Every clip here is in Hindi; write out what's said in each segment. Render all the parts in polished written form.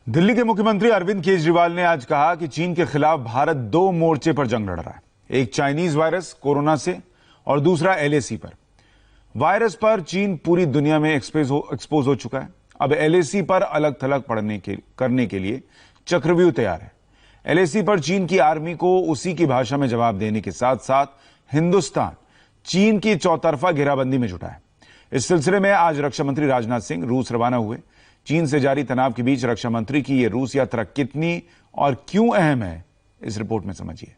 दिल्ली के मुख्यमंत्री अरविंद केजरीवाल ने आज कहा कि चीन के खिलाफ भारत दो मोर्चे पर जंग लड़ रहा है। एक चाइनीज वायरस कोरोना से और दूसरा एलएसी पर। वायरस पर चीन पूरी दुनिया में एक्सपोज हो चुका है। अब एलएसी पर अलग थलग करने के लिए चक्रव्यूह तैयार है। एलएसी पर चीन की आर्मी को उसी की भाषा में जवाब देने के साथ साथ हिंदुस्तान चीन की चौतरफा घेराबंदी में जुटा है। इस सिलसिले में आज रक्षा मंत्री राजनाथ सिंह रूस रवाना हुए। चीन से जारी तनाव के बीच रक्षा मंत्री की यह रूस यात्रा कितनी और क्यों अहम है, इस रिपोर्ट में समझिए।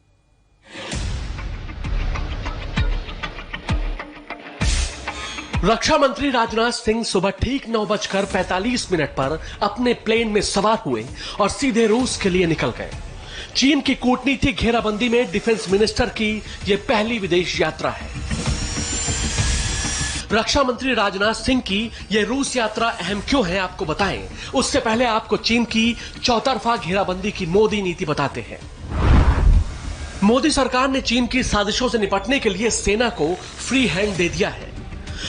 रक्षा मंत्री राजनाथ सिंह सुबह ठीक 9:45 पर अपने प्लेन में सवार हुए और सीधे रूस के लिए निकल गए। चीन की कूटनीतिक घेराबंदी में डिफेंस मिनिस्टर की यह पहली विदेश यात्रा है। रक्षा मंत्री राजनाथ सिंह की यह रूस यात्रा अहम क्यों है, आपको बताएं। उससे पहले आपको चीन की चौतरफा घेराबंदी की मोदी नीति बताते हैं। मोदी सरकार ने चीन की साजिशों से निपटने के लिए सेना को फ्री हैंड दे दिया है।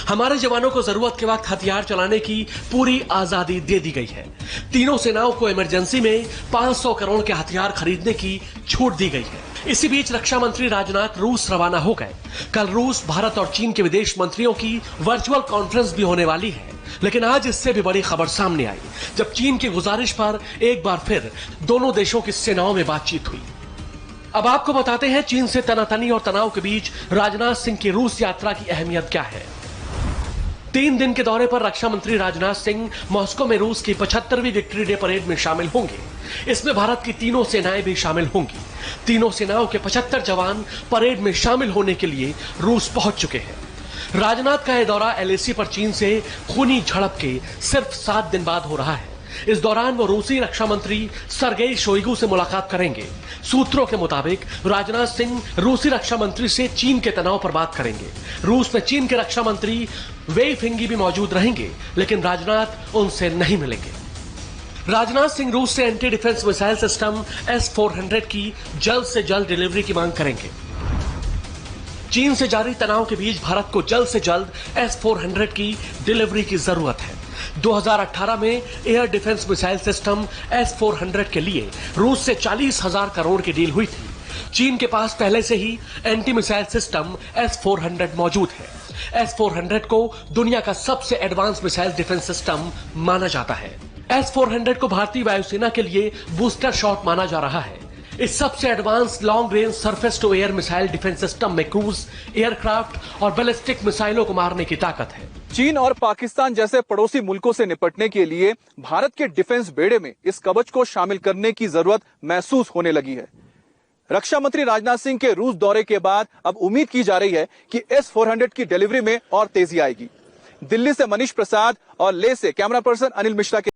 हमारे जवानों को जरूरत के वक्त हथियार चलाने की पूरी आजादी दे दी गई है। तीनों सेनाओं को इमरजेंसी में 500 करोड़ के हथियार खरीदने की छूट दी गई है। इसी बीच रक्षा मंत्री राजनाथ रूस रवाना हो गए। कल रूस, भारत और चीन के विदेश मंत्रियों की वर्चुअल कॉन्फ्रेंस भी होने वाली है। लेकिन आज इससे भी बड़ी खबर सामने आई जब चीन की गुजारिश पर एक बार फिर दोनों देशों की सेनाओं में बातचीत हुई। अब आपको बताते हैं चीन से तनातनी और तनाव के बीच राजनाथ सिंह की रूस यात्रा की अहमियत क्या है। 3 दिन के दौरे पर रक्षा मंत्री राजनाथ सिंह मॉस्को में रूस की 75वीं विक्ट्री डे परेड में शामिल होंगे। इसमें भारत की तीनों सेनाएं भी शामिल होंगी। तीनों सेनाओं के 75 जवान परेड में शामिल होने के लिए रूस पहुंच चुके हैं। राजनाथ का यह दौरा एलएसी पर चीन से खूनी झड़प के सिर्फ 7 दिन बाद हो रहा है। इस दौरान वो रूसी रक्षा मंत्री सर्गेई शोइगु से मुलाकात करेंगे। सूत्रों के मुताबिक राजनाथ सिंह रूसी रक्षा मंत्री से चीन के तनाव पर बात करेंगे। रूस में चीन के रक्षा मंत्री वेई फेंगी भी मौजूद रहेंगे, लेकिन राजनाथ उनसे नहीं मिलेंगे। राजनाथ सिंह रूस से anti defence missile system S-400 की जल्द से जल्द डिलीवरी की मांग करेंगे। चीन से जारी तनाव के बीच भारत को जल्द से जल्द S-400 की डिलीवरी की जरूरत है। 2018 में air defence missile system S-400 के लिए रूस से 40,000 करोड़ की डील हुई थी। चीन के पास पहले से ही एंटी मिसाइल सिस्टम S-400 मौजूद है। S-400 को दुनिया का सबसे एडवांस मिसाइल डिफेंस सिस्टम माना जाता है। S-400 को भारतीय वायुसेना के लिए बूस्टर शॉट माना जा रहा है। इस सबसे advance long range surface to air missile defence system में क्रूज, एयरक्राफ्ट और बैलिस्टिक मिसाइलों को मारने की ताकत है। चीन और पाकिस्तान जैसे पड़ोसी मुल्कों से निपटने के लिए भारत के डिफेंस बेड़े में इस कवच को शामिल करने की जरूरत महसूस होने लगी है। रक्षा मंत्री राजनाथ सिंह के रूस दौरे के बाद अब उम्मीद की जा रही है कि S-400 की डिलीवरी में और तेजी आएगी। दिल्ली से मनीष प्रसाद और लेह से कैमरा पर्सन अनिल मिश्रा के